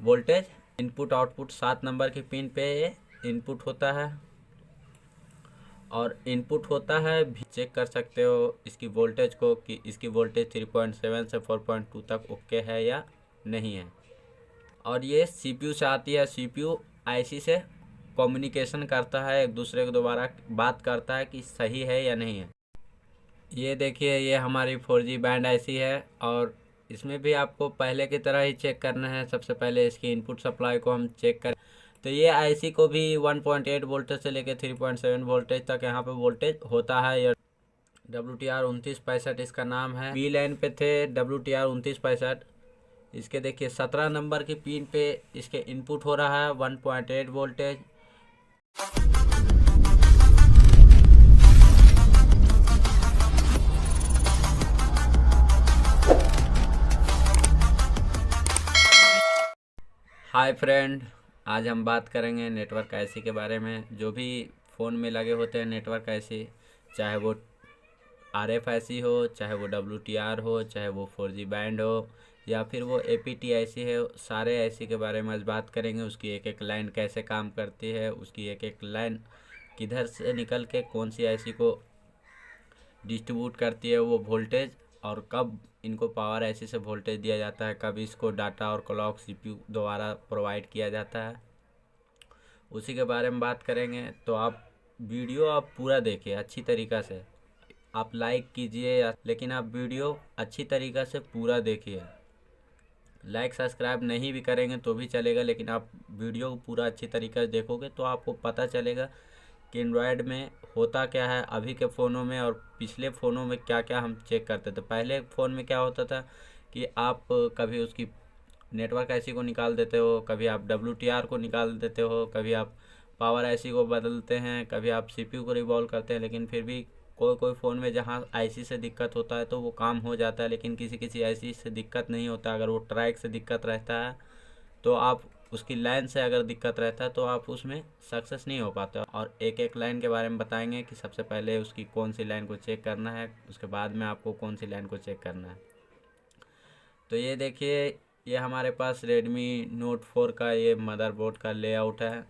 Voltage input output 7 number की pin पे ये इनपुट होता है और इनपुट होता है भी चेक कर सकते हो इसकी वोल्टेज को कि इसकी वोल्टेज 3.7 से 4.2 तक ओके है या नहीं है। और ये सीपीयू से आती है, सीपीयू आईसी से कम्युनिकेशन करता है, एक दूसरे के दोबारा बात करता है कि सही है या नहीं है। ये देखिए ये हमारी 4G बैंड आईसी है और इसमें भी आपको पहले की तरह ही चेक करना है। सबसे पहले इसकी इनपुट सप्लाई को हम चेक करें तो ये आईसी को भी 1.8 वोल्टेज से लेकर 3.7 वोल्टेज तक यहाँ पे वोल्टेज होता है। ये WTR 2965 इसका नाम है। बी लाइन पे थे WTR 2965। इसके देखिए 17 नंबर की पिन पे इसके इनपुट हो रहा है 1.8 वोल्टेज। हाय फ्रेंड, आज हम बात करेंगे नेटवर्क आईसी के बारे में। जो भी फ़ोन में लगे होते हैं नेटवर्क आईसी, चाहे वो RF हो, चाहे वो WTR हो, चाहे वो 4G बैंड हो या फिर वो APT आईसी है, सारे आईसी के बारे में आज बात करेंगे। उसकी एक एक लाइन कैसे काम करती है, उसकी एक एक लाइन किधर से निकल के कौन सी आईसी को डिस्ट्रीब्यूट करती है वो वोल्टेज, और कब इनको पावर आईसी से वोल्टेज दिया जाता है, कब इसको डाटा और क्लॉक CPU द्वारा प्रोवाइड किया जाता है, उसी के बारे में बात करेंगे। तो आप वीडियो आप पूरा देखिए अच्छी तरीक़ा से। आप लाइक कीजिए लेकिन आप वीडियो अच्छी तरीक़ा से पूरा देखिए। लाइक सब्सक्राइब नहीं भी करेंगे तो भी चलेगा, लेकिन आप वीडियो को पूरा अच्छी तरीक़े से देखोगे तो आपको पता चलेगा कि एंड्रॉयड में होता क्या है अभी के फ़ोनों में और पिछले फ़ोनों में क्या क्या हम चेक करते थे। पहले फ़ोन में क्या होता था कि आप कभी उसकी नेटवर्क आईसी को निकाल देते हो, कभी आप WTR को निकाल देते हो, कभी आप पावर आईसी को बदलते हैं, कभी आप CPU को रिवॉल्व करते हैं, लेकिन फिर भी कोई कोई फ़ोन में जहाँ आईसी से दिक्कत होता है तो वो काम हो जाता है, लेकिन किसी किसी आईसी से दिक्कत नहीं होता। अगर वो ट्रैक से दिक्कत रहता है तो आप उसकी लाइन से अगर दिक्कत रहता है तो आप उसमें सक्सेस नहीं हो पाते। और एक एक लाइन के बारे में बताएंगे कि सबसे पहले उसकी कौन सी लाइन को चेक करना है, उसके बाद में आपको कौन सी लाइन को चेक करना है। तो ये देखिए ये हमारे पास Redmi Note 4 का ये मदरबोर्ड का लेआउट है।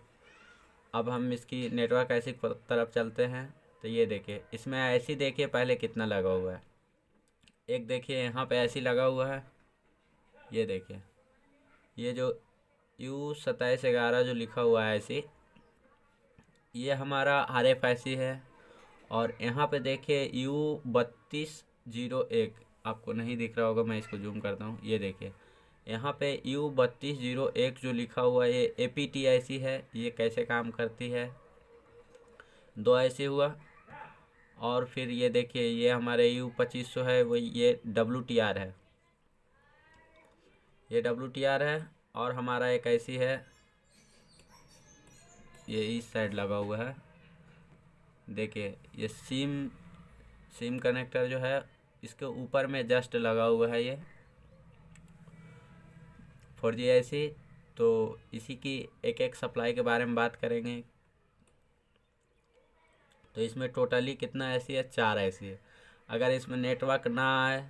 अब हम इसकी नेटवर्क आईसी की तरफ चलते हैं। तो ये देखिए इसमें आईसी देखिए पहले कितना लगा हुआ है। एक देखिए यहाँ पे आईसी लगा हुआ है, ये देखिए ये जो U2711 जो लिखा हुआ है आईसी, ये हमारा RF आईसी है। और यहाँ पे देखिए U3201 आपको नहीं दिख रहा होगा, मैं इसको जूम करता हूँ। ये देखिए यहाँ पे U3201 जो लिखा हुआ है ये APT आईसी है। ये कैसे काम करती है, दो आईसी हुआ। और फिर ये देखिए ये हमारे U2500 है, वो ये WTR है, ये WTR है। और हमारा एक आईसी है ये इस साइड लगा हुआ है, देखिए ये सिम कनेक्टर जो है इसके ऊपर में जस्ट लगा हुआ है ये 4G आईसी। तो इसी की एक एक सप्लाई के बारे में बात करेंगे। तो इसमें टोटली कितना आईसी है, 4 आईसी है। अगर इसमें नेटवर्क ना आए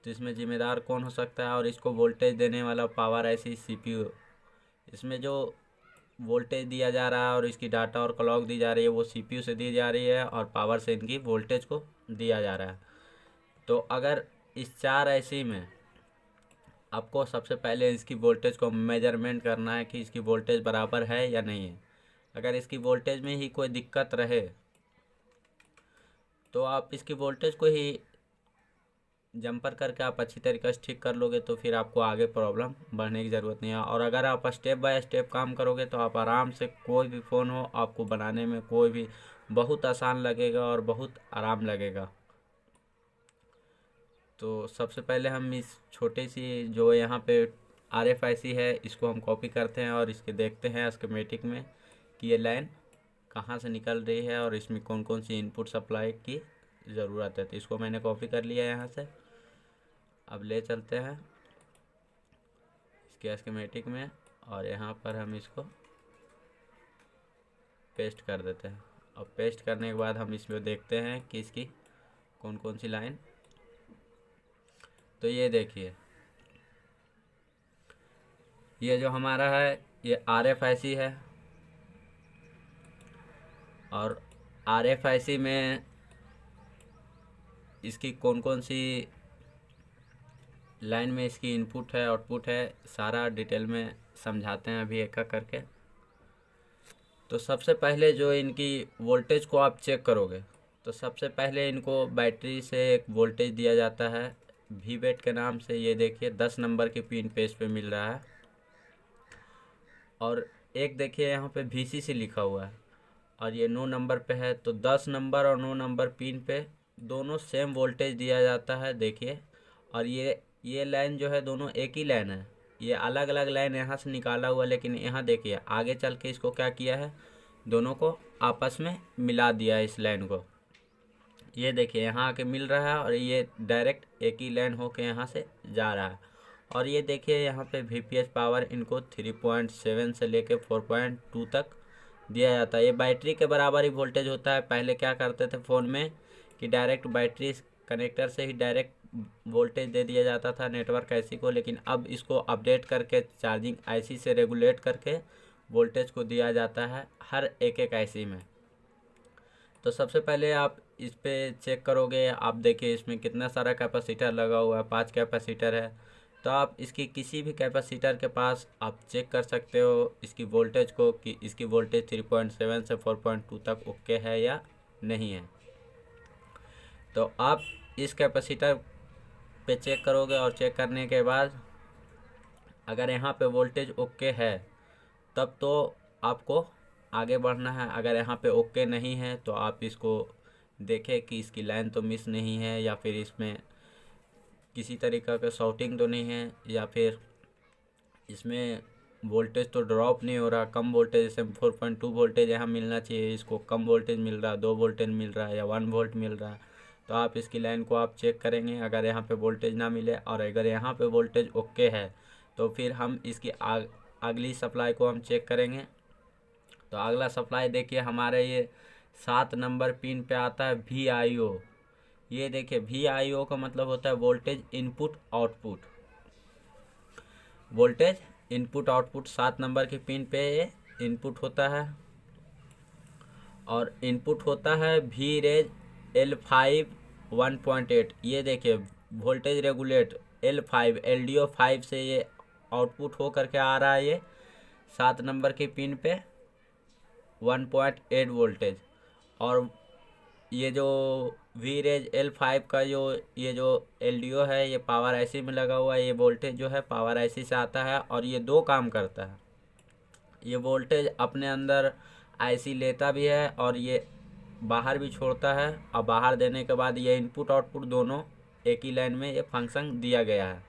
तो इसमें ज़िम्मेदार कौन हो सकता है, और इसको वोल्टेज देने वाला पावर आईसी CPU। इसमें जो वोल्टेज दिया जा रहा है और इसकी डाटा और क्लॉक दी जा रही है वो CPU से दी जा रही है और पावर से इनकी वोल्टेज को दिया जा रहा है। तो अगर इस 4 आईसी में आपको सबसे पहले इसकी वोल्टेज को मेजरमेंट करना है कि इसकी वोल्टेज बराबर है या नहीं है। अगर इसकी वोल्टेज में ही कोई दिक्कत रहे तो आप इसकी वोल्टेज को ही जंपर करके आप अच्छी तरीके से ठीक कर लोगे तो फिर आपको आगे प्रॉब्लम बढ़ने की ज़रूरत नहीं है। और अगर आप स्टेप बाय स्टेप काम करोगे तो आप आराम से कोई भी फ़ोन हो आपको बनाने में कोई भी बहुत आसान लगेगा और बहुत आराम लगेगा। तो सबसे पहले हम इस छोटी सी जो यहाँ पे RF आईसी है इसको हम कॉपी करते हैं और इसके देखते हैं स्कीमेटिक में कि ये लाइन कहाँ से निकल रही है और इसमें कौन कौन सी इनपुट सप्लाई की ज़रूरत है। तो इसको मैंने कॉपी कर लिया यहाँ से। अब ले चलते हैं इसके स्कीमेटिक में और यहाँ पर हम इसको पेस्ट कर देते हैं। और पेस्ट करने के बाद हम इसमें देखते हैं कि इसकी कौन कौन सी लाइन। तो ये देखिए ये जो हमारा है ये RFIC है, और RFIC में इसकी कौन कौन सी लाइन में इसकी इनपुट है आउटपुट है, सारा डिटेल में समझाते हैं अभी एक एक करके। तो सबसे पहले जो इनकी वोल्टेज को आप चेक करोगे, तो सबसे पहले इनको बैटरी से एक वोल्टेज दिया जाता है VBAT के नाम से। ये देखिए 10 नंबर की पिन पे इस पे मिल रहा है, और एक देखिए यहाँ पे VCC लिखा हुआ है, और ये 9 नंबर पे है। तो 10 नंबर और 9 नंबर पिन पे दोनों सेम वोल्टेज दिया जाता है, देखिए। और ये लाइन जो है दोनों एक ही लाइन है, ये अलग अलग लाइन यहाँ से निकाला हुआ, लेकिन यहाँ देखिए आगे चल के इसको क्या किया है, दोनों को आपस में मिला दिया है इस लाइन को। ये देखिए यहाँ आके मिल रहा है, और ये डायरेक्ट एक ही लाइन होके यहाँ से जा रहा है। और ये देखिए यहाँ पे VPH पावर इनको 3.7 से लेके 4.2 तक दिया जाता है। ये बैटरी के बराबर ही वोल्टेज होता है। पहले क्या करते थे फ़ोन में कि डायरेक्ट बैटरी कनेक्टर से ही डायरेक्ट वोल्टेज दे दिया जाता था नेटवर्क IC को, लेकिन अब इसको अपडेट करके चार्जिंग IC से रेगुलेट करके वोल्टेज को दिया जाता है हर एक IC में। तो सबसे पहले आप इस पे चेक करोगे, आप देखिए इसमें कितना सारा कैपेसिटर लगा हुआ है, 5 कैपेसिटर है। तो आप इसकी किसी भी कैपेसिटर के पास आप चेक कर सकते हो इसकी वोल्टेज को, कि इसकी वोल्टेज 3.7 से 4.2 तक ओके है या नहीं है। तो आप इस कैपेसिटर पे चेक करोगे, और चेक करने के बाद अगर यहाँ पे वोल्टेज ओके है तब तो आपको आगे बढ़ना है। अगर यहाँ पे ओके नहीं है तो आप इसको देखें कि इसकी लाइन तो मिस नहीं है, या फिर इसमें किसी तरीका का शॉर्टिंग तो नहीं है, या फिर इसमें वोल्टेज तो ड्रॉप नहीं हो रहा, कम वोल्टेज जैसे 4.2 वोल्टेज यहाँ मिलना चाहिए, इसको कम वोल्टेज मिल रहा है, 2 वोल्टेज मिल रहा है, या 1 वोल्ट मिल रहा है। तो आप इसकी लाइन को आप चेक करेंगे। अगर यहाँ पे वोल्टेज ना मिले और अगर यहाँ पे वोल्टेज ओके है तो फिर हम इसकी अगली सप्लाई को हम चेक करेंगे। तो अगला सप्लाई देखिए हमारे ये 7 नंबर पिन पे आता है VIO। ये देखिए VIO का मतलब होता है voltage input output. Voltage input output 7 number की पिन पे ये इनपुट होता है, और इनपुट होता है VREG L5 1.8। ये देखिए वोल्टेज रेगुलेट L5 LDO 5 से ये आउटपुट हो करके आ रहा है ये 7 नंबर की पिन पे 1.8 वोल्टेज। और ये जो VREG L5 का ये जो LDO है ये पावर IC में लगा हुआ है। ये वोल्टेज जो है पावर IC से आता है, और ये 2 काम करता है। ये वोल्टेज अपने अंदर IC लेता भी है और ये बाहर भी छोड़ता है, और बाहर देने के बाद ये इनपुट आउटपुट दोनों एक ही लाइन में ये फंक्शन दिया गया है।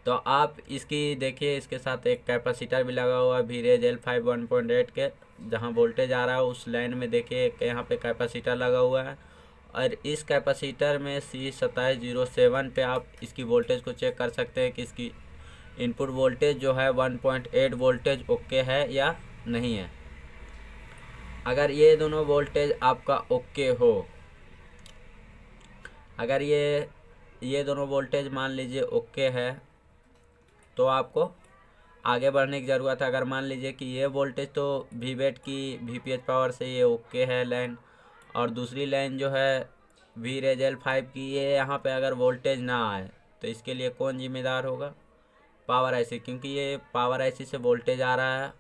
तो आप इसकी देखिए इसके साथ एक कैपेसिटर भी लगा हुआ है VREG L5 1.8 के, जहां वोल्टेज आ रहा है उस लाइन में देखिए यहाँ पे कैपेसिटर लगा हुआ है। और इस कैपेसिटर में C2707 पे आप इसकी वोल्टेज को चेक कर सकते हैं कि इसकी इनपुट वोल्टेज जो है 1.8 वोल्टेज ओके है या नहीं है। अगर ये दोनों वोल्टेज आपका ओके हो, अगर ये दोनों वोल्टेज मान लीजिए ओके है, तो आपको आगे बढ़ने की ज़रूरत है। अगर मान लीजिए कि ये वोल्टेज तो VBAT की VPH पावर से ये ओके है लाइन, और दूसरी लाइन जो है VREG L5 की ये यहाँ पे अगर वोल्टेज ना आए, तो इसके लिए कौन जिम्मेदार होगा? पावर IC, क्योंकि ये पावर IC से वोल्टेज आ रहा है,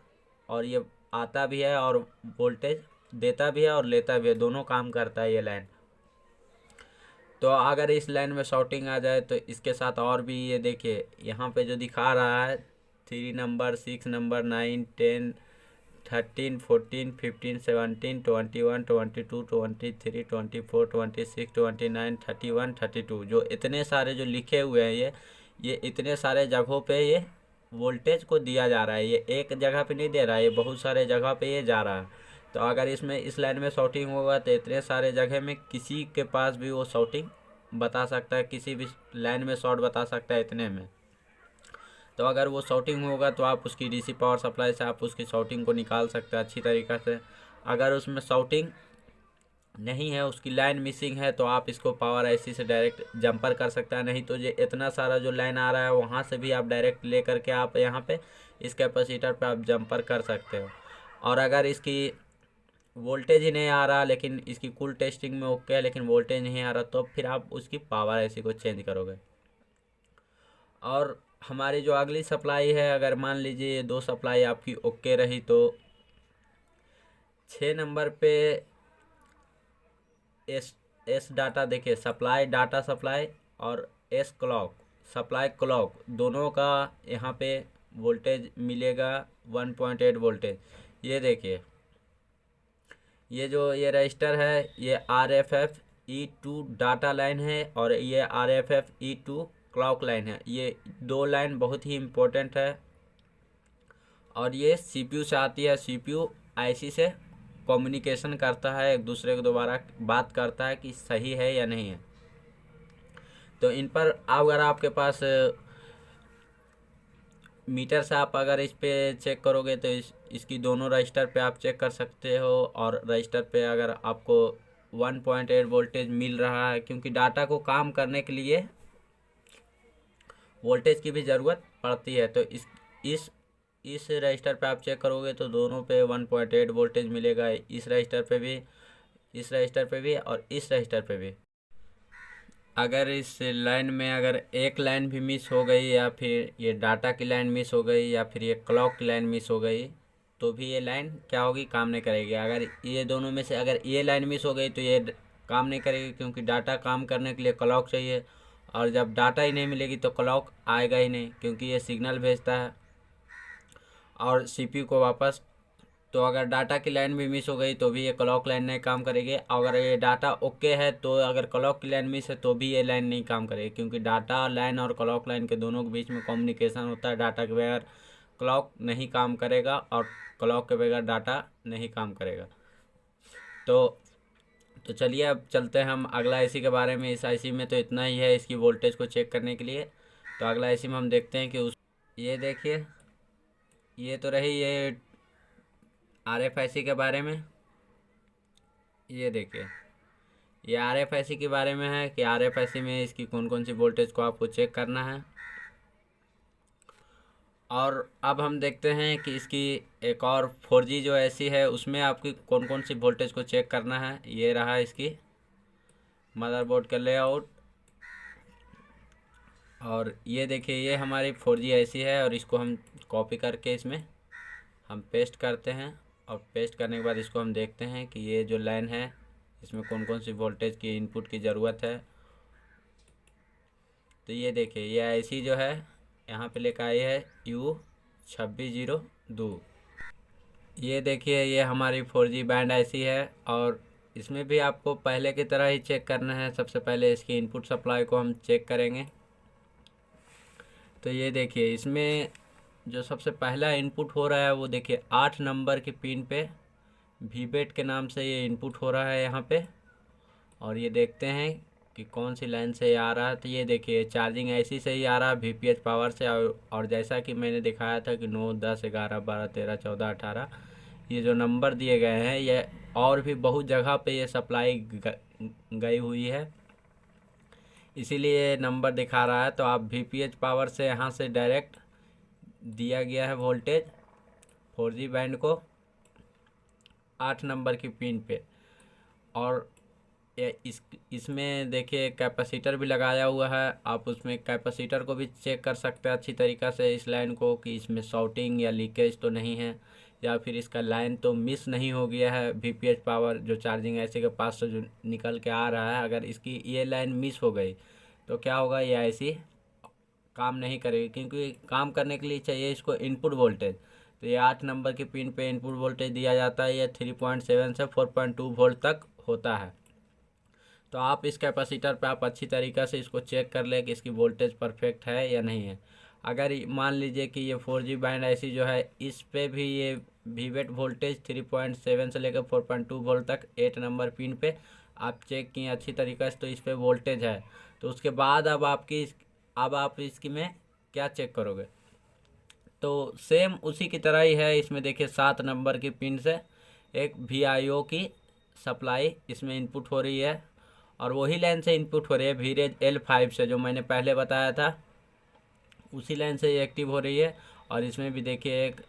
और ये आता भी है और वोल्टेज देता भी है और लेता भी है, दोनों काम करता है ये लाइन। तो अगर इस लाइन में शॉर्टिंग आ जाए तो इसके साथ और भी ये देखिए यहाँ पे जो दिखा रहा है 3 नंबर 6 नंबर 9 10 13 14 15 17 21 22 23 24 26 29 31 32 जो इतने सारे जो लिखे हुए हैं ये इतने सारे जगहों पे ये वोल्टेज को दिया जा रहा है। ये एक जगह पे नहीं दे रहा है, ये बहुत सारे जगह पे ये जा रहा है। तो अगर इसमें इस लाइन में शॉर्टिंग होगा तो इतने सारे जगह में किसी के पास भी वो शॉर्टिंग बता सकता है, किसी भी लाइन में शॉर्ट बता सकता है इतने में। तो अगर वो शॉर्टिंग होगा तो आप उसकी DC पावर सप्लाई से आप उसकी शॉर्टिंग को निकाल सकते हैं अच्छी तरीक़ा से। अगर उसमें शॉर्टिंग नहीं है, उसकी लाइन मिसिंग है, तो आप इसको पावर आईसी से डायरेक्ट जंपर कर सकते हैं। नहीं तो ये इतना सारा जो लाइन आ रहा है वहाँ से भी आप डायरेक्ट ले करके आप यहाँ पे इस कैपेसिटर पे आप जंपर कर सकते हो। और अगर इसकी वोल्टेज ही नहीं आ रहा, लेकिन इसकी कुल टेस्टिंग में ओके है लेकिन वोल्टेज नहीं आ रहा, तो फिर आप उसकी पावर आईसी को चेंज करोगे। और हमारी जो अगली सप्लाई है, अगर मान लीजिए ये दो सप्लाई आपकी ओके रही, तो 6 नंबर पे एस एस डाटा, देखिए सप्लाई डाटा सप्लाई और एस क्लॉक सप्लाई क्लॉक, दोनों का यहाँ पे वोल्टेज मिलेगा 1.8 वोल्टेज। ये देखिए, ये जो ये रजिस्टर है ये RFFE2 डाटा लाइन है और ये RFFE2 क्लॉक लाइन है। ये दो लाइन बहुत ही इम्पोर्टेंट है और ये CPU से आती है। CPU आईसी से कम्युनिकेशन करता है, एक दूसरे को दोबारा बात करता है कि सही है या नहीं है। तो इन पर अगर आपके पास मीटर से आप अगर इस पे चेक करोगे तो इसकी दोनों रजिस्टर पे आप चेक कर सकते हो। और रजिस्टर पे अगर आपको 1.8 वोल्टेज मिल रहा है, क्योंकि डाटा को काम करने के लिए वोल्टेज की भी ज़रूरत पड़ती है, तो इस रजिस्टर पे आप चेक करोगे तो दोनों पे 1.8 वोल्टेज मिलेगा। इस रजिस्टर पे भी, इस रजिस्टर पे भी और इस रजिस्टर पे भी। अगर इस लाइन में अगर एक लाइन भी मिस हो गई, या फिर ये डाटा की लाइन मिस हो गई, या फिर ये क्लॉक की लाइन मिस हो गई, तो भी ये लाइन क्या होगी, काम नहीं करेगी। अगर ये दोनों में से अगर ये लाइन मिस हो गई तो ये काम नहीं करेगी, क्योंकि डाटा काम करने के लिए क्लॉक चाहिए। और जब डाटा ही नहीं मिलेगी तो क्लॉक आएगा ही नहीं, क्योंकि ये सिग्नल भेजता है और सीपीयू को वापस। तो अगर डाटा की लाइन भी मिस हो गई तो भी ये क्लॉक लाइन नहीं काम करेगी। अगर ये डाटा ओके है तो अगर क्लॉक की लाइन मिस है तो भी ये लाइन नहीं काम करेगी, क्योंकि डाटा लाइन और क्लॉक लाइन के दोनों के बीच में कम्युनिकेशन होता है। डाटा के बगैर क्लॉक नहीं काम करेगा और क्लॉक के बगैर डाटा नहीं काम करेगा। तो चलिए अब चलते हैं हम अगला आईसी के बारे में। इस आईसी में तो इतना ही है इसकी वोल्टेज को चेक करने के लिए। तो अगला आईसी में हम देखते हैं कि ये देखिए, ये तो रही ये RFIC के बारे में। ये देखिए, ये RFIC के बारे में है कि RFIC में इसकी कौन कौन सी वोल्टेज को आपको चेक करना है। और अब हम देखते हैं कि इसकी एक और 4G जो ऐसी है उसमें आपकी कौन कौन सी वोल्टेज को चेक करना है। ये रहा इसकी मदरबोर्ड का लेआउट। और ये देखिए, ये हमारी 4G ऐसी है और इसको हम कॉपी करके इसमें हम पेस्ट करते हैं। और पेस्ट करने के बाद इसको हम देखते हैं कि ये जो लाइन है इसमें कौन कौन सी वोल्टेज की इनपुट की ज़रूरत है। तो ये देखिए, ये ऐसी जो है यहाँ पे लिखा है U2602। ये देखिए, ये हमारी 4G बैंड ऐसी है और इसमें भी आपको पहले की तरह ही चेक करना है। सबसे पहले इसकी इनपुट सप्लाई को हम चेक करेंगे। तो ये देखिए, इसमें जो सबसे पहला इनपुट हो रहा है वो देखिए 8 नंबर की पिन पे VBET के नाम से ये इनपुट हो रहा है यहाँ पे। और ये देखते हैं कि कौन सी लाइन से आ रहा है। तो ये देखिए, चार्जिंग ऐसी से ही आ रहा है VPH पावर से। और जैसा कि मैंने दिखाया था कि 9, 10, 11, 12, 13, 14, 18 ये जो नंबर दिए गए हैं, ये और भी बहुत जगह पे ये सप्लाई गई हुई है, इसीलिए नंबर दिखा रहा है। तो आप VPH पावर से यहाँ से डायरेक्ट दिया गया है वोल्टेज 4G बैंड को 8 नंबर की पिन पे। और इसमें देखिए कैपेसिटर भी लगाया हुआ है। आप उसमें कैपेसिटर को भी चेक कर सकते हैं अच्छी तरीक़ा से इस लाइन को, कि इसमें शॉर्टिंग या लीकेज तो नहीं है, या फिर इसका लाइन तो मिस नहीं हो गया है। VPH पावर जो चार्जिंग ऐसे के पास से जो निकल के आ रहा है, अगर इसकी ये लाइन मिस हो गई तो क्या होगा, ये ऐसी काम नहीं करेगी, क्योंकि काम करने के लिए चाहिए इसको इनपुट वोल्टेज। तो ये 8 नंबर की पिन पे इनपुट वोल्टेज दिया जाता है। ये 3.7 से 4.2 वोल्ट तक होता है। तो आप इस कैपेसिटर पे आप अच्छी तरीक़ा से इसको चेक कर लें कि इसकी वोल्टेज परफेक्ट है या नहीं है। अगर मान लीजिए कि ये 4G बैंड ऐसी जो है, इस पे भी ये VBET वोल्टेज 3.7 से लेकर 4.2 वोल्ट तक 8 नंबर पिन पे आप चेक किए अच्छी तरीक़ा से, तो इस पर वोल्टेज है। तो उसके बाद अब आप इसकी में क्या चेक करोगे, तो सेम उसी की तरह ही है। इसमें देखिए 7 नंबर की पिन से एक VIO की सप्लाई इसमें इनपुट हो रही है और वही लाइन से इनपुट हो रही है वीरेज L5 से, जो मैंने पहले बताया था उसी लाइन से ये एक्टिव हो रही है। और इसमें भी देखिए एक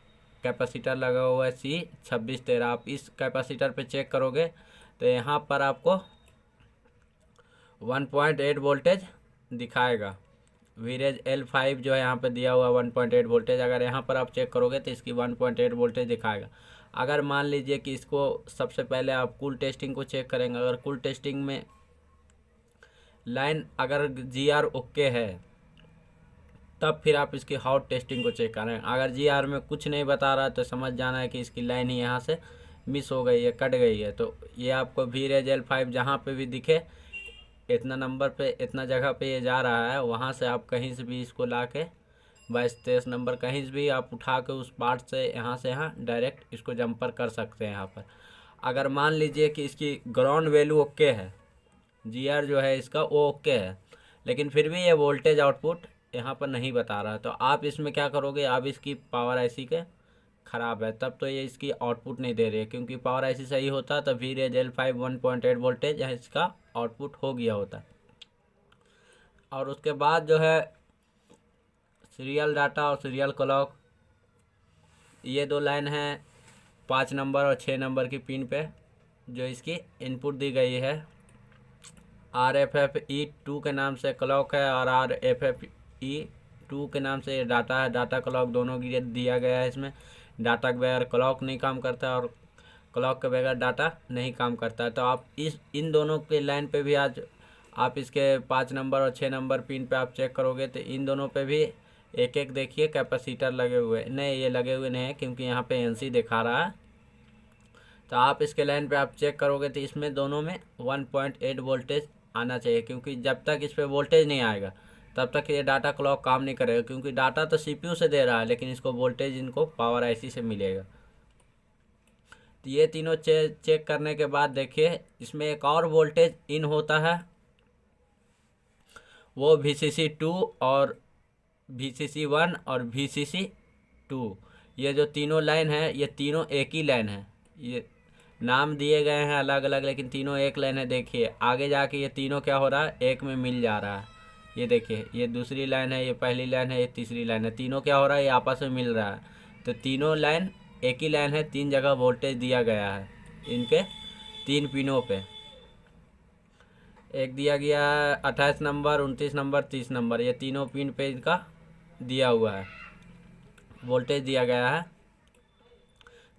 कैपेसिटर लगा हुआ है C2613। आप इस कैपेसिटर पे चेक करोगे तो यहाँ पर आपको 1.8 वोल्टेज दिखाएगा। वीरेज L5 जो है यहाँ पे दिया हुआ 1.8 वोल्टेज, अगर यहाँ पर आप चेक करोगे तो इसकी 1.8 वोल्टेज दिखाएगा। अगर मान लीजिए कि इसको सबसे पहले आप कूल टेस्टिंग को चेक करेंगे, अगर कूल टेस्टिंग में लाइन अगर GR ओके है तब फिर आप इसकी हॉट टेस्टिंग को चेक करें। अगर GR में कुछ नहीं बता रहा तो समझ जाना है कि इसकी लाइन ही यहाँ से मिस हो गई है, कट गई है। तो ये आपको वीरेज L5 जहाँ पे भी दिखे इतना नंबर पे, इतना जगह पे ये जा रहा है, वहाँ से आप कहीं से भी इसको ला के 22-23 नंबर कहीं से भी आप उठा के उस पार्ट से यहाँ से यहाँ डायरेक्ट इसको जंपर कर सकते हैं। यहाँ पर अगर मान लीजिए कि इसकी ग्राउंड वैल्यू ओके है, GR जो है इसका वो ओके है, लेकिन फिर भी ये वोल्टेज आउटपुट यहाँ पर नहीं बता रहा, तो आप इसमें क्या करोगे, आप इसकी पावर IC के ख़राब है तब तो ये इसकी आउटपुट नहीं दे रही है। क्योंकि पावर IC सही होता तब वीरेज L5 1.8 वोल्टेज है इसका आउटपुट हो गया होता। और उसके बाद जो है सीरियल डाटा और सीरियल क्लॉक, ये दो लाइन हैं 5 नंबर और 6 नंबर की पिन पे जो इसकी इनपुट दी गई है। RFFE2 के नाम से क्लॉक है और RFFE2 के नाम से डाटा है। डाटा क्लॉक दोनों की दिया गया है। इसमें डाटा के बगैर क्लॉक नहीं काम करता और क्लॉक के बगैर डाटा नहीं काम करता है। तो आप इन दोनों के लाइन पे भी आज आप इसके 5 नंबर और 6 नंबर पिन पे आप चेक करोगे तो इन दोनों पे भी एक एक देखिए कैपेसिटर लगे हुए, नहीं ये लगे हुए नहीं है क्योंकि यहाँ पे NC दिखा रहा है। तो आप इसके लाइन पे आप चेक करोगे तो इसमें दोनों में 1.8 वोल्टेज आना चाहिए, क्योंकि जब तक इस पर वोल्टेज नहीं आएगा तब तक ये डाटा क्लॉक काम नहीं करेगा। क्योंकि डाटा तो CPU से दे रहा है लेकिन इसको वोल्टेज इनको पावर IC से मिलेगा। तो ये तीनों चेक करने के बाद देखिए इसमें एक और वोल्टेज इन होता है, वो VCC2 और VCC1 और VCC2, ये जो तीनों लाइन है ये तीनों एक ही लाइन है। ये नाम दिए गए हैं अलग अलग लेकिन तीनों एक लाइन है। देखिए आगे जाके ये तीनों क्या हो रहा है, एक में मिल जा रहा है। ये देखिए ये दूसरी लाइन है, ये पहली लाइन है, ये तीसरी लाइन है, तीनों क्या हो रहा है, ये आपस में मिल रहा है। तो तीनों लाइन एक ही लाइन है, 3 जगह वोल्टेज दिया गया है इनके 3 पिनों पे। एक दिया गया 28 नंबर, 29 नंबर, 30 नंबर, ये तीनों पिन पे इनका दिया हुआ है, वोल्टेज दिया गया है।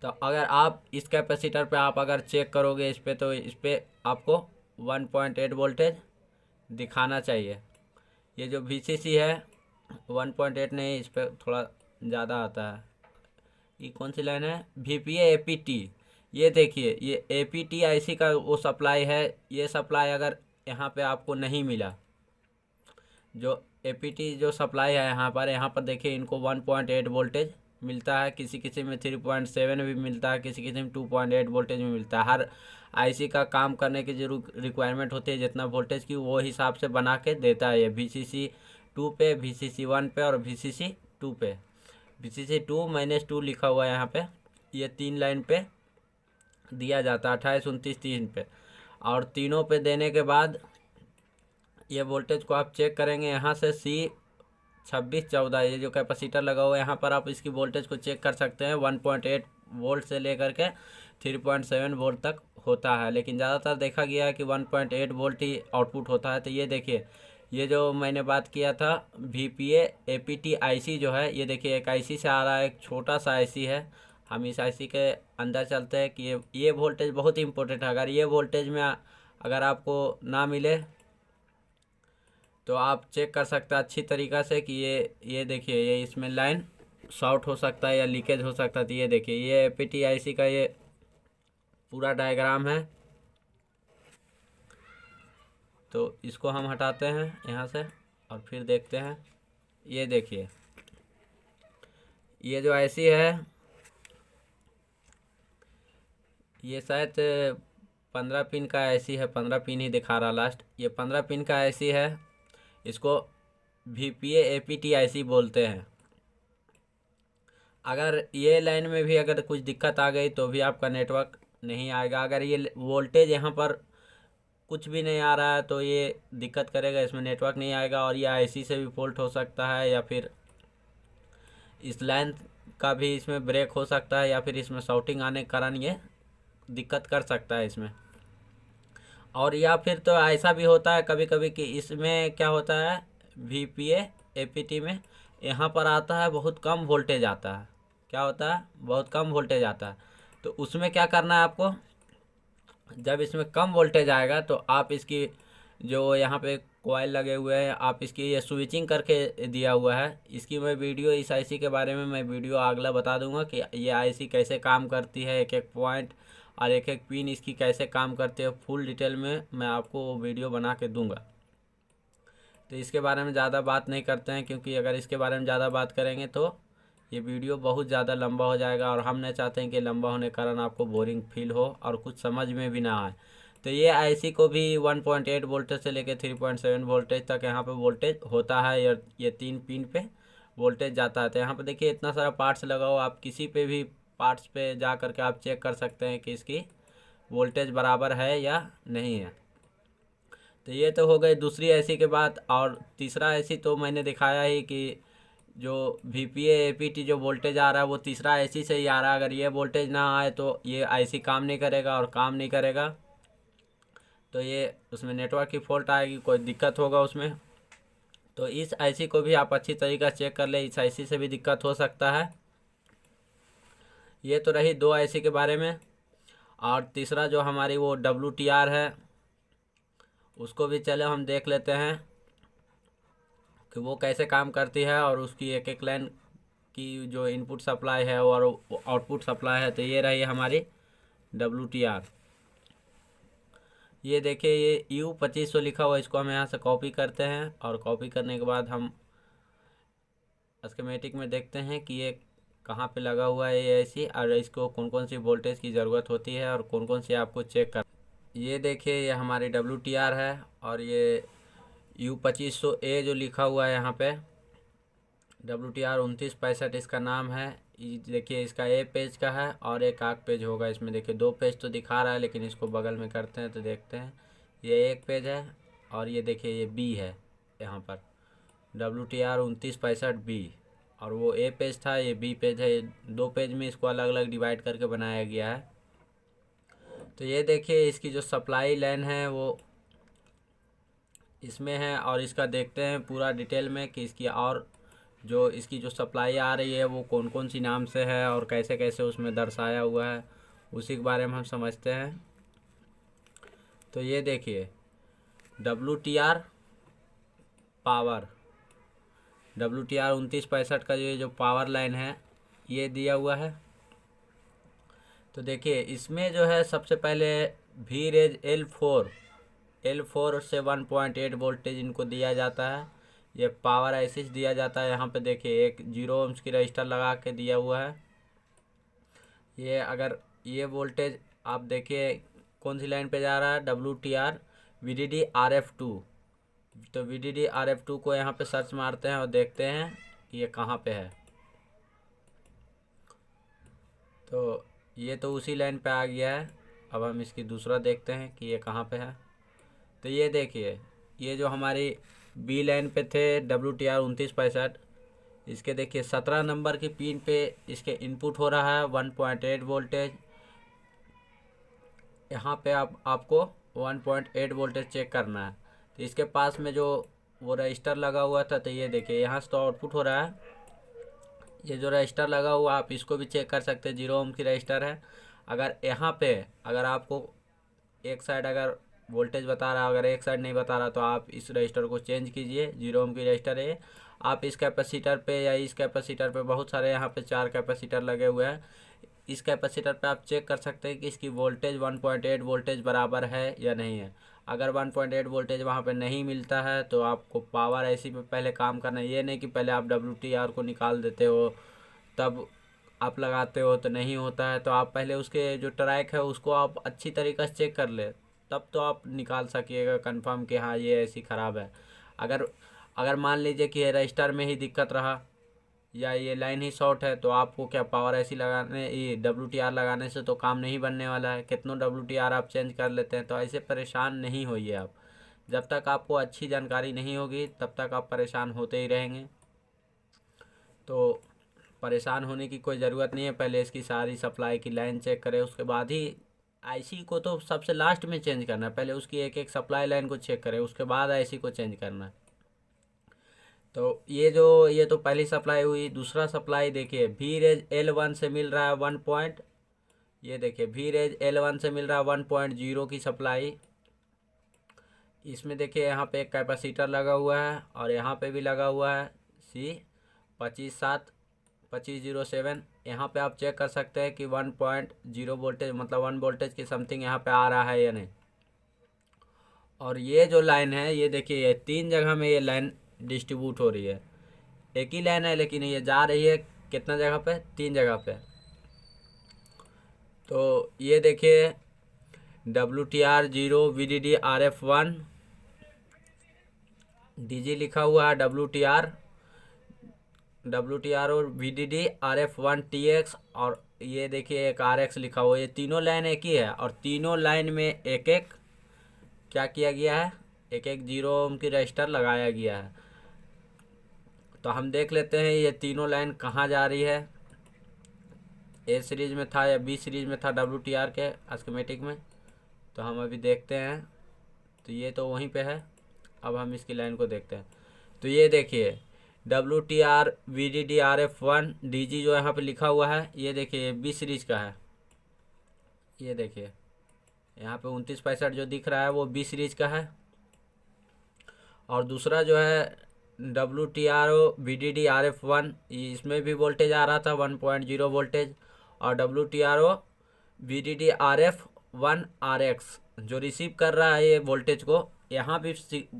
तो अगर आप इस कैपेसिटर पे आप अगर चेक करोगे इस पे तो इस पे आपको 1.8 वोल्टेज दिखाना चाहिए। ये जो VCC है 1.8 नहीं, इस पे थोड़ा ज़्यादा आता है। ये कौन सी लाइन है, VPA APT, ये देखिए ये APT IC का वो सप्लाई है। ये सप्लाई अगर यहाँ पे आपको नहीं मिला, जो APT जो सप्लाई है यहाँ पर देखिए इनको 1.8 वोल्टेज मिलता है, किसी किसी में 3.7 भी मिलता है, किसी किसी में 2.8 वोल्टेज में मिलता है। हर IC का काम करने की जो रिक्वायरमेंट होती है जितना वोल्टेज की वो हिसाब से बना के देता है। ये VCC2 पे, VCC1 पे और VCC2 पे। VCC2-2 लिखा हुआ है यहाँ पे, ये 3 लाइन पे दिया जाता है 28, 29, 3 पे। और तीनों पे देने के बाद ये वोल्टेज को आप चेक करेंगे यहाँ से C2614, ये जो कैपेसिटर लगा हुआ है यहाँ पर आप इसकी वोल्टेज को चेक कर सकते हैं। 1.8 वोल्ट से लेकर के 3.7 वोल्ट तक होता है, लेकिन ज़्यादातर देखा गया है कि 1.8 वोल्ट ही आउटपुट होता है। तो ये देखिए ये जो मैंने बात किया था VPA APT IC जो है, ये देखिए एक IC से आ रहा है, एक छोटा सा IC है। हम इस IC के अंदर चलते हैं कि ये वोल्टेज बहुत ही इंपॉर्टेंट है। अगर ये वोल्टेज में अगर आपको ना मिले तो आप चेक कर सकते हैं अच्छी तरीक़ा से कि ये देखिए ये इसमें लाइन शॉर्ट हो सकता है या लीकेज हो सकता है। तो ये देखिए ये APT IC का ये पूरा डायग्राम है। तो इसको हम हटाते हैं यहाँ से और फिर देखते हैं। ये देखिए ये जो IC है ये शायद 15 पिन का IC है, 15 पिन ही दिखा रहा लास्ट। ये 15 पिन का IC है, इसको VPA APT IC बोलते हैं। अगर ये लाइन में भी अगर कुछ दिक्कत आ गई तो भी आपका नेटवर्क नहीं आएगा। अगर ये वोल्टेज यहाँ पर कुछ भी नहीं आ रहा है तो ये दिक्कत करेगा, इसमें नेटवर्क नहीं आएगा। और ये आईसी से भी फॉल्ट हो सकता है, या फिर इस लाइन का भी इसमें ब्रेक हो सकता है, या फिर इसमें शाउटिंग आने के कारण ये दिक्कत कर सकता है इसमें। और या फिर तो ऐसा भी होता है कभी कभी कि इसमें क्या होता है, वीपीए एपीटी में यहाँ पर आता है बहुत कम वोल्टेज आता है। क्या होता है, बहुत कम वोल्टेज आता है। तो उसमें क्या करना है आपको, जब इसमें कम वोल्टेज आएगा तो आप इसकी जो यहाँ पे कॉइल लगे हुए हैं, आप इसकी ये स्विचिंग करके दिया हुआ है। इसकी मैं वीडियो, इस आईसी के बारे में मैं वीडियो अगला बता दूंगा कि ये आईसी कैसे काम करती है, एक एक पॉइंट और एक एक पिन इसकी कैसे काम करती है, फुल डिटेल में मैं आपको वो वीडियो बना के दूंगा। तो इसके बारे में ज़्यादा बात नहीं करते हैं, क्योंकि अगर इसके बारे में ज़्यादा बात करेंगे तो ये वीडियो बहुत ज़्यादा लंबा हो जाएगा, और हम नहीं चाहते हैं कि लंबा होने के कारण आपको बोरिंग फील हो और कुछ समझ में भी ना आए। तो ये आईसी को भी 1.8 वोल्टेज से लेकर 3.7 वोल्टेज तक यहाँ पे वोल्टेज होता है। ये 3 पिन पे वोल्टेज जाता है। तो यहाँ पे देखिए इतना सारा पार्ट्स लगा हो, आप किसी पे भी पार्ट्स पे जा करके आप चेक कर सकते हैं कि इसकी वोल्टेज बराबर है या नहीं है। तो ये तो हो गई दूसरी आईसी के बाद। और तीसरा आईसी तो मैंने दिखाया ही कि जो वीपीए एपीटी जो वोल्टेज आ रहा है वो तीसरा आईसी से ही आ रहा है। अगर ये वोल्टेज ना आए तो ये आईसी काम नहीं करेगा, और काम नहीं करेगा तो ये उसमें नेटवर्क की फॉल्ट आएगी, कोई दिक्कत होगा उसमें। तो इस आईसी को भी आप अच्छी तरीक़े से चेक कर ले, इस आईसी से भी दिक्कत हो सकता है। ये तो रही 2 आईसी के बारे में। और तीसरा जो हमारी वो WTR है, उसको भी चले हम देख लेते हैं कि वो कैसे काम करती है, और उसकी एक एक लाइन की जो इनपुट सप्लाई है और आउटपुट सप्लाई है। तो ये रही हमारी WTR। ये देखिए ये U2500 लिखा हुआ है, इसको हम यहाँ से कॉपी करते हैं, और कॉपी करने के बाद हम स्कीमेटिक में देखते हैं कि ये कहाँ पे लगा हुआ है ये ऐसी, और इसको कौन कौन सी वोल्टेज की ज़रूरत होती है और कौन कौन सी आपको चेक कर। ये देखिए ये हमारी WTR है, और ये U2500A जो लिखा हुआ है यहाँ पे, WTR 2965 इसका नाम है। देखिए इसका ए पेज का है और एक आग पेज होगा इसमें। देखिए 2 पेज तो दिखा रहा है, लेकिन इसको बगल में करते हैं तो देखते हैं ये एक पेज है, और ये देखिए ये बी है यहाँ पर WTR 2965B, और वो ए पेज था, ये बी पेज है। 2 पेज में इसको अलग अलग डिवाइड करके बनाया गया है। तो ये देखिए इसकी जो सप्लाई लाइन है वो इसमें है, और इसका देखते हैं पूरा डिटेल में कि इसकी और जो इसकी जो सप्लाई आ रही है वो कौन कौन सी नाम से है और कैसे कैसे उसमें दर्शाया हुआ है, उसी के बारे में हम समझते हैं। तो ये देखिए WTR पावर, WTR 2965 का जो पावर लाइन है ये दिया हुआ है। तो देखिए इसमें जो है सबसे पहले VREG L4 से 1.8 वोल्टेज इनको दिया जाता है। ये पावर एसिस दिया जाता है। यहाँ पे देखिए एक 0 ohms की रजिस्टर लगा के दिया हुआ है। ये अगर ये वोल्टेज आप देखिए कौन सी लाइन पे जा रहा है, WTR VDD RF2। तो VDD RF2 को यहाँ पे सर्च मारते हैं और देखते हैं कि ये कहाँ पे है। तो ये तो उसी लाइन पे आ गया है। अब हम इसकी दूसरा देखते हैं कि ये कहाँ पे है। तो ये देखिए ये जो हमारी बी लाइन पे थे WTR 2965, इसके देखिए 17 नंबर की पिन पे इसके इनपुट हो रहा है 1.8 वोल्टेज। यहाँ पे आपको 1.8 वोल्टेज चेक करना है। तो इसके पास में जो वो रजिस्टर लगा हुआ था, तो ये देखिए यहाँ से तो आउटपुट हो रहा है। ये जो रजिस्टर लगा हुआ आप इसको भी चेक कर सकते हैं, 0 ohm की रजिस्टर है। अगर यहाँ पे अगर आपको एक साइड अगर वोल्टेज बता रहा है, अगर एक साइड नहीं बता रहा, तो आप इस रजिस्टर को चेंज कीजिए। 0 ohm की रजिस्टर है। आप इस कैपेसिटर पे या इस कैपेसिटर पे, बहुत सारे यहाँ पे 4 कैपेसिटर लगे हुए हैं, इस कैपेसिटर पे आप चेक कर सकते हैं कि इसकी वोल्टेज 1.8 वोल्टेज बराबर है या नहीं है। अगर 1.8 वोल्टेज वहाँ पे नहीं मिलता है तो आपको पावर ऐसी पे पहले काम करना है। ये नहीं कि पहले आप WTR को निकाल देते हो तब आप लगाते हो, तो नहीं होता है। तो आप पहले उसके जो ट्रैक है उसको आप अच्छी तरीक़े से चेक कर ले, तब तो आप निकाल सकिएगा कंफर्म कि हाँ ये ऐसी ख़राब है। अगर मान लीजिए कि रजिस्टर में ही दिक्कत रहा, या ये लाइन ही शॉर्ट है, तो आपको क्या पावर ऐसी लगाने, ये WTR लगाने से तो काम नहीं बनने वाला है। कितनों WTR आप चेंज कर लेते हैं, तो ऐसे परेशान नहीं होइए आप। जब तक आपको अच्छी जानकारी नहीं होगी तब तक आप परेशान होते ही रहेंगे। तो परेशान होने की कोई ज़रूरत नहीं है। पहले इसकी सारी सप्लाई की लाइन चेक करें, उसके बाद ही आईसी को तो सबसे लास्ट में चेंज करना है। पहले उसकी एक एक सप्लाई लाइन को चेक करें, उसके बाद आईसी को चेंज करना है। तो ये तो पहली सप्लाई हुई। दूसरा सप्लाई देखिए, वी रेज L1 से मिल रहा है 1 पॉइंट, ये देखिए वी रेज L1 से मिल रहा है 1.0 की सप्लाई। इसमें देखिए यहाँ पे एक कैपेसिटर लगा हुआ है और यहाँ पे भी लगा हुआ है C2507। यहाँ पे आप चेक कर सकते हैं कि 1.0 वोल्टेज, मतलब 1 वोल्टेज की समथिंग यहाँ पे आ रहा है या नहीं। और ये जो लाइन है, ये देखिए ये 3 जगह में ये लाइन डिस्ट्रीब्यूट हो रही है। एक ही लाइन है लेकिन ये जा रही है कितना जगह पे, 3 जगह पे। तो ये देखिए WTR 0, VDD RF1, DG लिखा हुआ है WTR और VDD RF1 TX, और ये देखिए एक RX लिखा हुआ है। ये तीनों लाइन एक ही है और तीनों लाइन में एक एक क्या किया गया है, एक एक 0 ओम की रजिस्टर लगाया गया है। तो हम देख लेते हैं ये तीनों लाइन कहाँ जा रही है। A सीरीज में था या B सीरीज में था WTR के स्कीमेटिक में, तो हम अभी देखते हैं। तो ये तो वहीं पे है। अब हम इसकी लाइन को देखते हैं। तो ये देखिए WTR VDD RF1 DG जो यहाँ पे लिखा हुआ है, ये देखिए B सीरीज का है। ये देखिए यहाँ पे 2965 जो दिख रहा है वो B सीरीज का है। और दूसरा जो है WTR VDD RF1, इसमें भी वोल्टेज आ रहा था 1.0 वोल्टेज। और WTR VDD RF1 RX जो रिसीव कर रहा है ये वोल्टेज को, यहाँ भी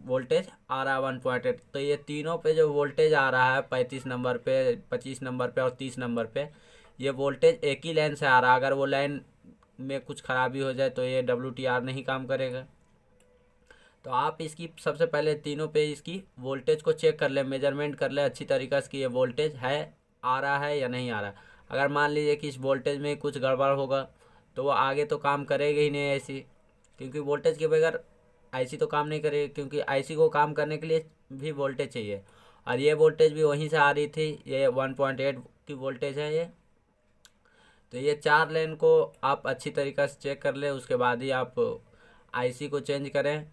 वोल्टेज आ रहा है 1.8। तो ये तीनों पे जो वोल्टेज आ रहा है 35 नंबर पे, 25 नंबर पे और 30 नंबर पे, ये वोल्टेज एक ही लाइन से आ रहा है। अगर वो लाइन में कुछ खराबी हो जाए तो ये WTR नहीं काम करेगा। तो आप इसकी सबसे पहले तीनों पे इसकी वोल्टेज को चेक कर ले, मेजरमेंट कर ले अच्छी तरीक़े से कि ये वोल्टेज है, आ रहा है या नहीं आ रहा। अगर मान लीजिए कि इस वोल्टेज में कुछ गड़बड़ होगा तो वो आगे तो काम करेगा ही नहीं ऐसी, क्योंकि वोल्टेज के बगैर आईसी तो काम नहीं करेगी, क्योंकि आईसी को काम करने के लिए भी वोल्टेज चाहिए। और ये वोल्टेज भी वहीं से आ रही थी, ये 1.8 की वोल्टेज है ये। तो ये 4 लाइन को आप अच्छी तरीक़े से चेक कर ले, उसके बाद ही आप आईसी को चेंज करें।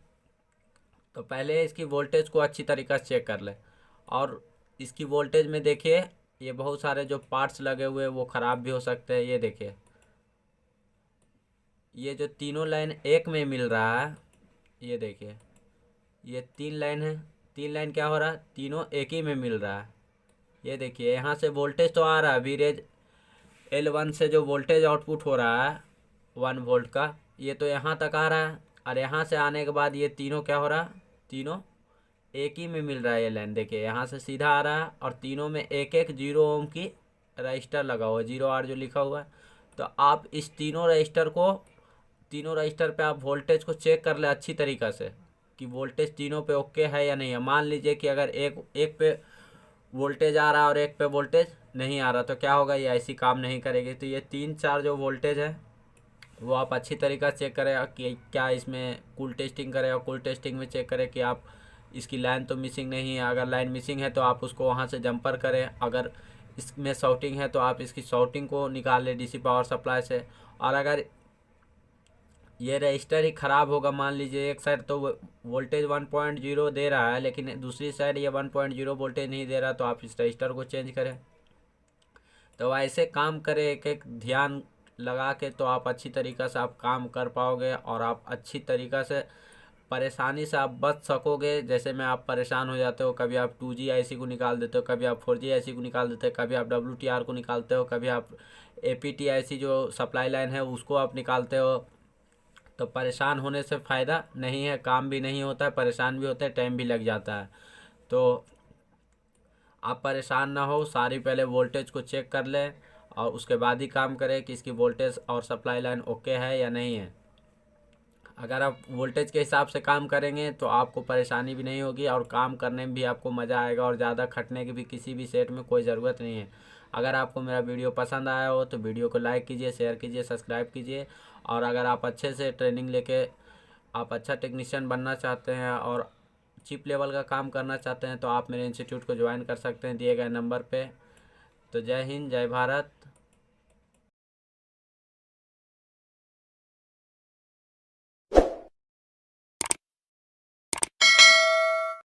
तो पहले इसकी वोल्टेज को अच्छी तरीक़े से चेक कर ले। और इसकी वोल्टेज में देखिए ये बहुत सारे जो पार्ट्स लगे हुए हैं वो ख़राब भी हो सकते हैं। ये देखिए ये जो तीनों लाइन एक में मिल रहा है, ये देखिए ये 3 लाइन है, 3 लाइन क्या हो रहा है, तीनों एक ही में मिल रहा है। ये देखिए यहाँ से वोल्टेज तो आ रहा है, वीरेज L1 से जो वोल्टेज आउटपुट हो रहा है 1 वोल्ट का, ये तो यहाँ तक आ रहा है। और यहाँ से आने के बाद ये तीनों क्या हो रहा है, तीनों एक ही में मिल रहा है। ये लाइन देखिए यहाँ से सीधा आ रहा है और तीनों में एक एक 0 ओम की रजिस्टर लगा हुआ है, 0R जो लिखा हुआ है। तो आप इस तीनों रजिस्टर पे आप वोल्टेज को चेक कर ले अच्छी तरीक़ा से कि वोल्टेज तीनों पे ओके है या नहीं है। मान लीजिए कि अगर एक पे वोल्टेज आ रहा है और एक पे वोल्टेज नहीं आ रहा, तो क्या होगा, ये ऐसी काम नहीं करेगी। तो ये 3-4 जो वोल्टेज है वो आप अच्छी तरीक़ा से चेक करें कि क्या इसमें कूल टेस्टिंग करें, और कूल टेस्टिंग में चेक करें कि आप इसकी लाइन तो मिसिंग नहीं है। अगर लाइन मिसिंग है तो आप उसको वहाँ से जंपर करें। अगर इसमें शॉर्टिंग है तो आप इसकी शॉर्टिंग को निकाल लें डीसी पावर सप्लाई से। और अगर ये रजिस्टर ही ख़राब होगा, मान लीजिए एक साइड तो वोल्टेज 1.0 दे रहा है लेकिन दूसरी साइड ये 1.0 वोल्टेज नहीं दे रहा, तो आप इस रजिस्टर को चेंज करें। तो ऐसे काम करें एक एक ध्यान लगा के, तो आप अच्छी तरीक़ा से आप काम कर पाओगे और आप अच्छी तरीक़ा से परेशानी से आप बच सकोगे। जैसे में आप परेशान हो जाते हो, कभी आप 2G आईसी को निकाल देते हो, कभी आप 4G आईसी को निकाल देते हो, कभी आप WTR को निकालते हो, कभी आप APT आईसी जो सप्लाई लाइन है उसको आप निकालते हो। तो परेशान होने से फ़ायदा नहीं है, काम भी नहीं होता है, परेशान भी होते हैं, टाइम भी लग जाता है। तो आप परेशान ना हो, सारी पहले वोल्टेज को चेक कर लें और उसके बाद ही काम करें कि इसकी वोल्टेज और सप्लाई लाइन ओके है या नहीं है। अगर आप वोल्टेज के हिसाब से काम करेंगे तो आपको परेशानी भी नहीं होगी और काम करने में भी आपको मज़ा आएगा और ज़्यादा खटने की भी किसी भी सेट में कोई ज़रूरत नहीं है। अगर आपको मेरा वीडियो पसंद आया हो तो वीडियो को लाइक कीजिए, शेयर कीजिए, सब्सक्राइब कीजिए। और अगर आप अच्छे से ट्रेनिंग लेके आप अच्छा टेक्नीशियन बनना चाहते हैं और चिप लेवल का काम करना चाहते हैं तो आप मेरे इंस्टीट्यूट को ज्वाइन कर सकते हैं दिए गए नंबर पे। तो जय हिंद, जय भारत।